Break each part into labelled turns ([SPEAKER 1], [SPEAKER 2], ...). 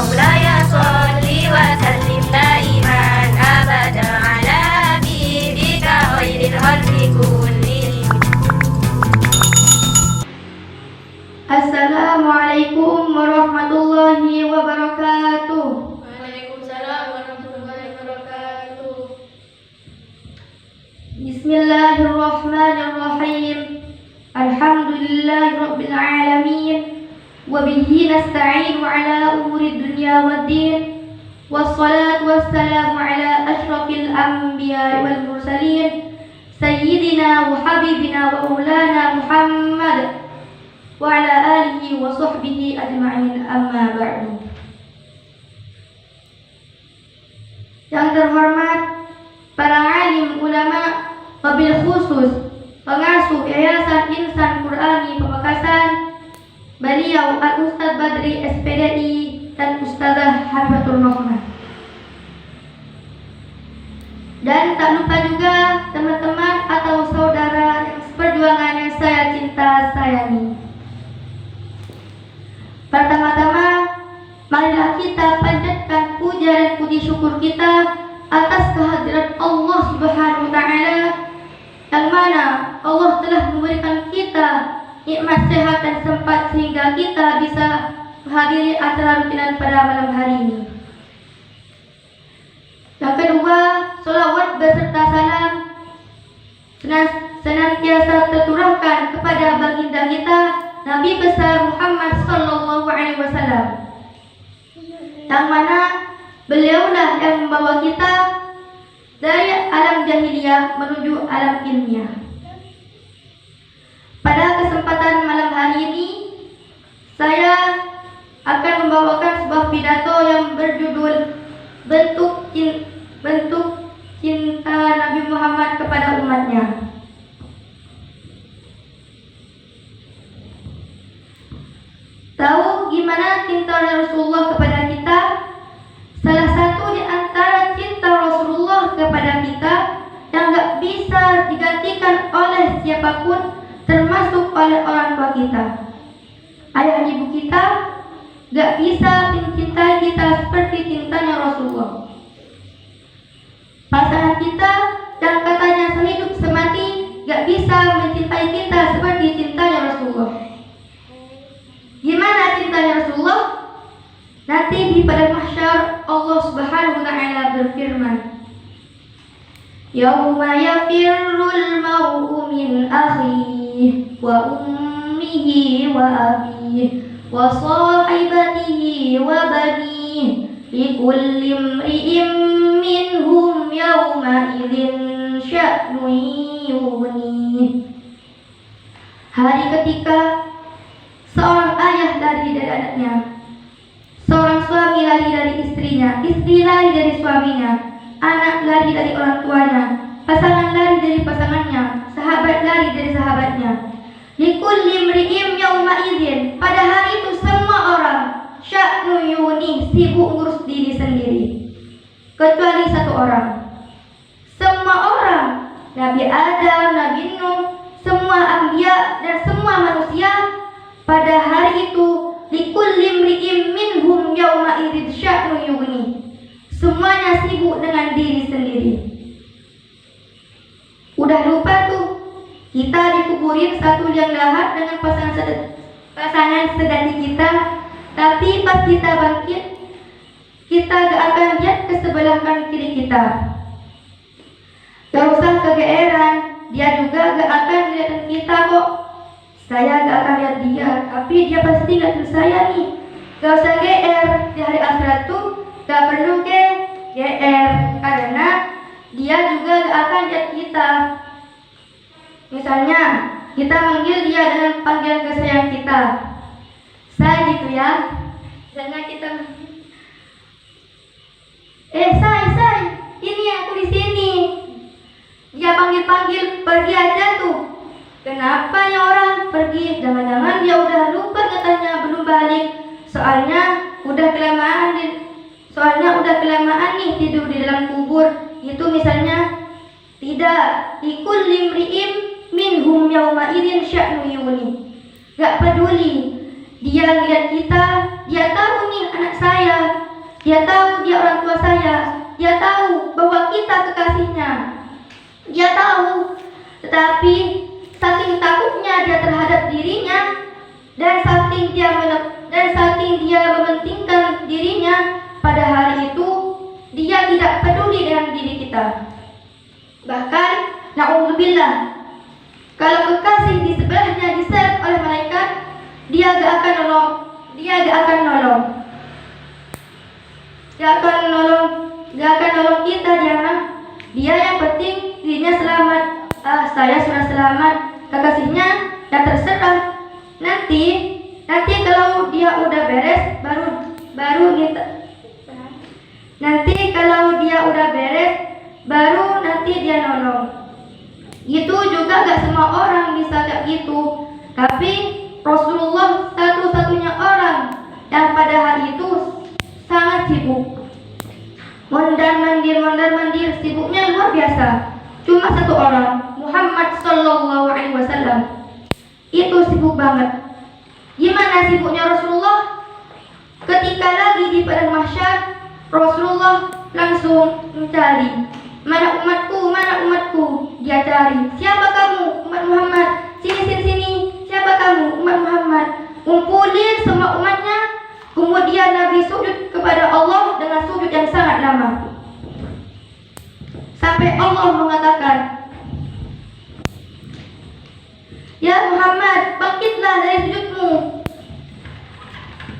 [SPEAKER 1] مولاي صل وسلم دائما أبدا على حبيبك خير الخلق كلهم.
[SPEAKER 2] Assalamualaikum warahmatullahi wabarakatuh.
[SPEAKER 1] Waalaikumsalam warahmatullahi wabarakatuh.
[SPEAKER 2] Bismillahirrahmanirrahim. Alhamdulillahi rabbil alamin. Wabihi nasta'inu ala umuri dunya waddin. Wassalatu wassalamu ala ashrafil anbiya wal mursalin, sayyidina wa habibina wa maulana Muhammad wa ala alihi wa sahbihi ajma'in, amma ba'du. Yang terhormat para alim ulama, wabil khusus pengasuh Yayasan Insan Qur'ani Pamekasan, beliau Al-Ustaz Badri SPDI dan Ustazah Hafizatur Rahman. Dan tak lupa juga teman-teman atau saudara yang seperjuangan yang saya cinta sayangi. Pertama-tama, marilah kita panjatkan puja dan puji syukur kita atas kehadirat Allah Subhanahu wa Ta'ala, yang mana Allah telah memberikan kita nikmat sehat dan sempat sehingga kita bisa menghadiri acara rutinan pada malam hari ini. Yang kedua, sholawat beserta salam senantiasa tercurahkan kepada baginda kita Nabi besar Muhammad sallallahu alaihi wasallam, yang mana beliaulah yang membawa kita dari alam jahiliyah menuju alam ilmiah. Pada kesempatan malam hari ini, saya akan membawakan sebuah pidato yang berjudul bentuk cinta Nabi Muhammad kepada umatnya. Tahu gimana cinta Rasulullah kepada kita? Salah satu di antara cinta Rasulullah kepada kita yang gak bisa digantikan oleh siapapun, termasuk oleh orang tua kita. Ayah ibu kita gak bisa mencintai kita seperti cintanya Rasulullah. Pasangan kita yang katanya sehidup semati gak bisa mencintai kita seperti cintanya Rasulullah. Gimana cintanya Rasulullah? Nanti di padang mahsyar Allah Subhanahu wa Ta'ala berfirman, Yauma yafirrul mar'u min akhihi wa ummihi wa abihi wa sahibatihi wa banihi likulli imri'in minhum yawma idzin sya'nun yughnihi. Hari ketika seorang ayah lari dari anaknya, seorang suami lari dari istrinya, istri lari dari suaminya, anak lari dari orang tuanya, pasangan lari dari pasangannya, sahabat lari dari sahabatnya. Likulli imri'in yawma idzin, pada hari itu semua orang sya'nu yuni, sibuk ngurus diri sendiri, kecuali satu orang. Semua orang, Nabi Adam, Nabi Nuh, semua anbiya dan semua manusia pada hari itu likulli imri'in minhum yawma idzin sya'nu yughni, semuanya sibuk dengan diri sendiri. Udah lupa tuh, kita dikuburin satu liang lahat dengan pasangan seganti kita, tapi pas kita bangkit, kita gak akan lihat ke sebelah kanan kiri kita. Gak usah kegeeran, dia juga gak akan lihat kita kok. Saya gak akan lihat dia, tapi dia pasti lihat saya nih. Gak usah GR, di hari akhirat tuh gak perlu GR, karena dia juga gak akan lihat kita. Misalnya kita manggil dia dengan panggilan kesayangan kita, say gitu ya. Jangan kita say, ini aku di sini. Dia panggil pergi aja tuh. Kenapa ya orang pergi? Jangan-jangan dia udah lupa katanya belum balik. Soalnya udah kelamaan nih tidur di dalam kubur. Itu misalnya. Tidak. Ikul limri'im minhum yawma idzin sya'nu yughni. Gak peduli. Dia lihat kita, dia tahu nih anak saya Dia tahu dia orang tua saya. Dia tahu bahwa kita kekasihnya. Dia tahu. Tetapi saking takutnya dia terhadap dirinya dan saking dia mementingkan dirinya, pada hari itu dia tidak peduli dengan diri kita. Bahkan na'udzubillah, kalau kekasih di sebelahnya diseret oleh malaikat, dia gak akan nolong. Dia akan nolong kita, dia yang penting dirinya selamat. Saya sudah selamat, kekasihnya dan terserah. Nanti kalau dia udah beres baru kita. Nanti kalau dia udah beres baru nanti dia nolong. Itu juga gak semua orang bisa kayak gitu. Tapi Rasulullah satu-satunya orang yang pada hari itu sangat sibuk. Mondar-mandir, sibuknya luar biasa. Cuma satu orang, Muhammad sallallahu alaihi wasallam. Itu sibuk banget. Gimana sibuknya Rasulullah? Ketika lagi di padang mahsyar, Rasulullah langsung mencari, mana umatku? Dia cari, siapa kamu? Umat Muhammad. Sini. Siapa kamu? Umat Muhammad. Kumpulin semua umatnya. Kemudian Nabi sujud kepada Allah dengan sujud yang sangat lama. Sampai Allah mengatakan, ya Muhammad, bangkitlah dari sujudmu.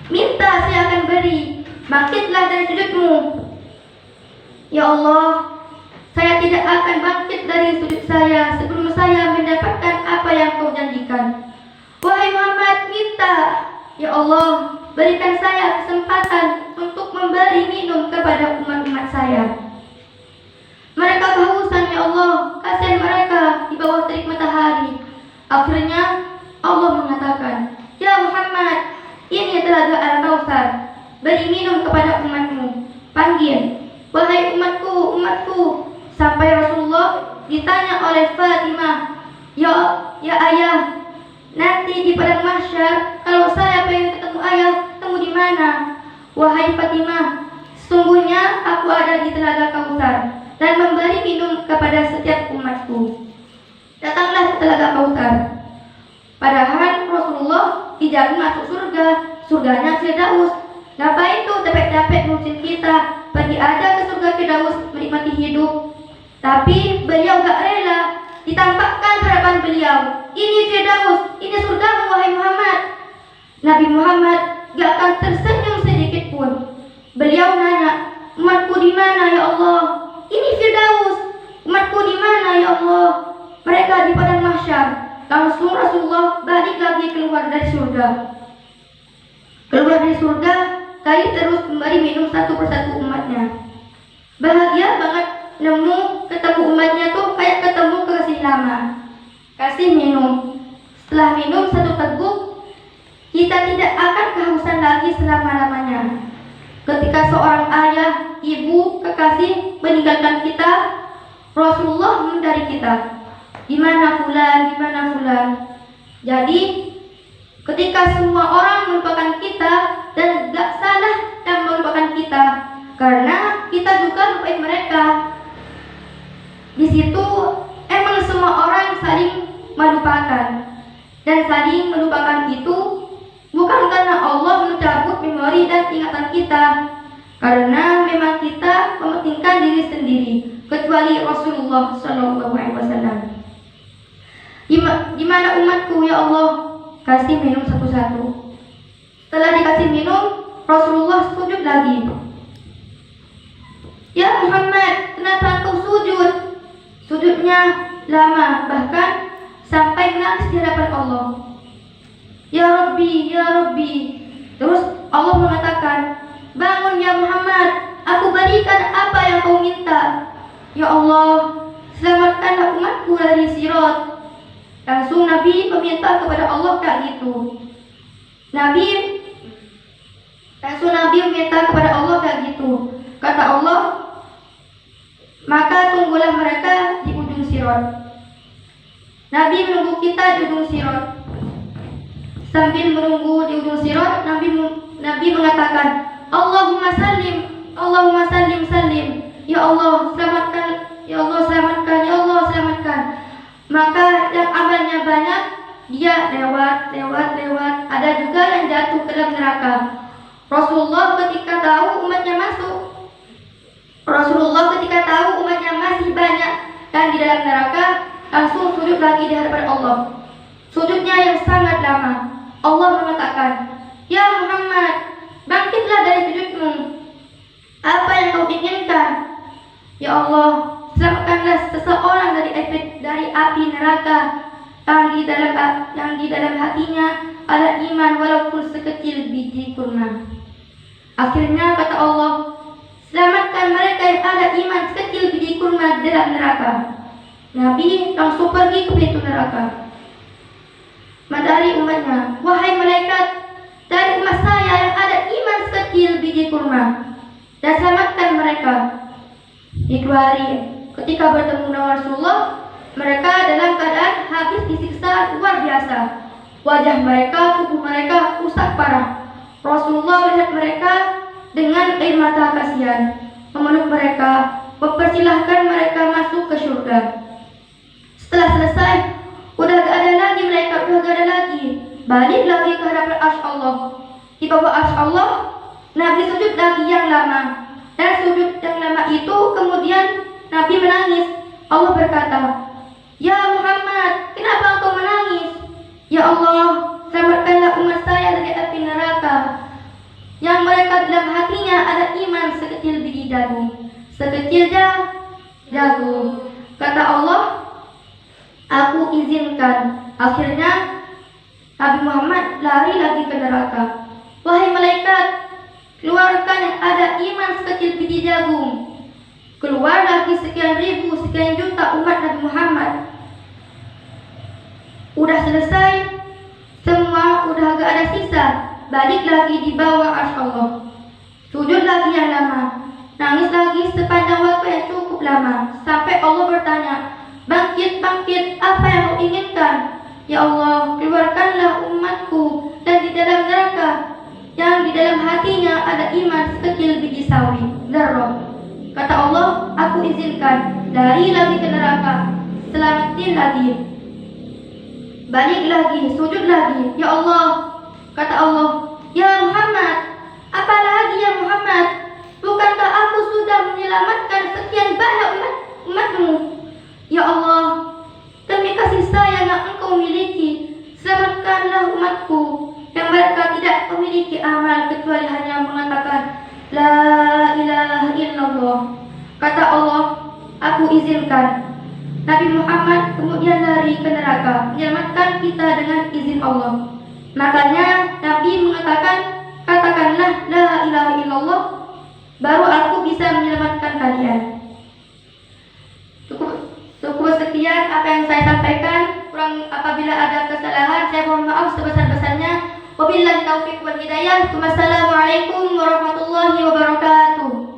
[SPEAKER 2] Minta, saya akan beri. Bangkitlah dari sujudmu. Ya Allah, saya tidak akan bangkit dari sujud saya sebelum saya mendapatkan apa yang kau janjikan. Wahai Muhammad, minta. Ya Allah, berikan saya kesempatan untuk memberi minum kepada umat-umat saya. Mereka kehausan, ya Allah, kasihan mereka di bawah terik matahari. Akhirnya Allah mengatakan, ya Muhammad, ini telaga Al-Kautsar, beri minum kepada umatmu. Panggil, wahai umatku. Sampai Rasulullah ditanya oleh Fatimah, ya ayah, nanti di padang mahsyar kalau saya pengen ketemu ayah, ketemu di mana? Wahai Fatimah, sesungguhnya aku ada di telaga Kautsar dan memberi minum kepada setiap umatku. Datanglah ke telaga Kautsar. Padahal Rasulullah tidak masuk surganya Firdaus. Ngapain tuh capek-capek ngurusin kita? Pergi aja ke surga Firdaus menikmati hidup. Tapi beliau gak rela. Ditampakkan harapan beliau, ini Firdaus, ini surgamu wahai Muhammad. Nabi Muhammad gak akan tersenyum sedikit pun. Beliau nanya, umatku di mana ya Allah? Ini Firdaus, umatku di mana ya Allah? Mereka di padang mahsyar. Langsung Rasulullah balik lagi keluar dari surga. Kali terus memberi minum satu persatu umatnya. Bahagia banget ketemu umatnya tuh kayak ketemu kekasih lama. Kasih minum. Setelah minum satu teguk, kita tidak akan kehausan lagi selama-lamanya. Ketika seorang ayah, ibu, kekasih meninggalkan kita, Rasulullah mengendari kita. Gimana fulan? Jadi ketika semua orang melupakan kita dan gak salah dan melupakan kita, karena kita juga lupain mereka. Di situ emang semua orang saling melupakan, dan saling melupakan itu bukan karena Allah mencabut memori dan ingatan kita, karena memang kita mementingkan diri sendiri, kecuali Rasulullah SAW. Di mana umatku ya Allah? Kasih minum satu-satu. Setelah dikasih minum, Rasulullah sujud lagi. Ya Muhammad, kenapa engkau sujud? Sujudnya lama, bahkan sampai menangis di hadapan Allah. Ya Rabbi. Terus Allah mengatakan, bangun ya Muhammad, aku berikan apa yang kau minta. Ya Allah, selamatkanlah umatku dari sirat. Langsung Nabi meminta kepada Allah kayak gitu. Nabi meminta kepada Allah kayak gitu. Kata Allah, maka tunggulah mereka di ujung sirat. Nabi menunggu kita di ujung sirat. Sambil menunggu di ujung sirat, Nabi mengatakan, Allahumma sallim, Rasulullah ketika tahu umatnya masih banyak dan di dalam neraka, langsung sujud lagi di hadapan Allah. Sujudnya yang sangat lama. Allah mengatakan, "Ya Muhammad, bangkitlah dari sujudmu. Apa yang kau inginkan? Ya Allah, selamatkanlah seseorang dari api neraka yang di dalam hatinya ada iman walaupun sekecil biji kurma." Akhirnya kata Allah, "Selamatkan mereka yang ada iman sekecil biji kurma dalam neraka." Nabi langsung pergi ke pintu neraka. Dari umatnya, "Wahai malaikat, dari umat saya yang ada iman sekecil biji kurma, dan selamatkan mereka." Di 2 hari ketika bertemu dengan Rasulullah, mereka dalam keadaan habis disiksa luar biasa. Wajah mereka, tubuh mereka rusak parah. Rasulullah melihat mereka dengan air mata kasihan, memeluk mereka, mempersilahkan mereka masuk ke surga. Setelah selesai, udah gak ada lagi mereka, balik lagi ke hadapan arsy Allah. Di bawah arsy Allah, Nabi sujud lagi yang lama. Dan sujud yang lama itu kemudian Nabi menangis. Allah berkata, "Ya Muhammad, kenapa engkau menangis? Ya Allah, selamatkanlah umat saya dari api neraka, yang mereka dalam hatinya ada iman sekecil biji jagung." Sekecil jagung. Kata Allah, "Aku izinkan." Akhirnya Nabi Muhammad lari lagi ke neraka. "Wahai malaikat, keluarkan yang ada iman sekecil biji jagung." Keluar lagi sekian ribu, sekian juta umat Nabi Muhammad. Udah selesai, semua udah gak ada sisa. Balik lagi di bawah arsy Allah. Sujud lagi yang lama. Nangis lagi sepanjang waktu yang cukup lama. Sampai Allah bertanya, "Bangkit, apa yang kau inginkan?" "Ya Allah, keluarkanlah umatku dan di dalam neraka yang di dalam hatinya ada iman sekecil biji sawi, zarrah." Kata Allah, "Aku izinkan." Lari lagi ke neraka, selamatin lagi. Balik lagi, sujud lagi. "Ya Allah," kata Allah, "Ya Muhammad, apalagi ya Muhammad? Bukankah aku sudah menyelamatkan sekian banyak umatmu? Ya Allah, demi kasih sayang yang engkau miliki, selamatkanlah umatku yang mereka tidak memiliki amal kecuali hanya mengatakan La ilaha illallah." Kata Allah, "Aku izinkan." Nabi Muhammad kemudian lari ke neraka, menyelamatkan kita dengan izin Allah. Makanya Nabi mengatakan, "Katakanlah la ilaha illallah, baru aku bisa menyelamatkan kalian." Cukup sekian apa yang saya sampaikan. Apabila ada kesalahan, saya mohon maaf sebesar-besarnya. Wabillahi taufiq wal hidayah. Wassalamualaikum warahmatullahi wabarakatuh.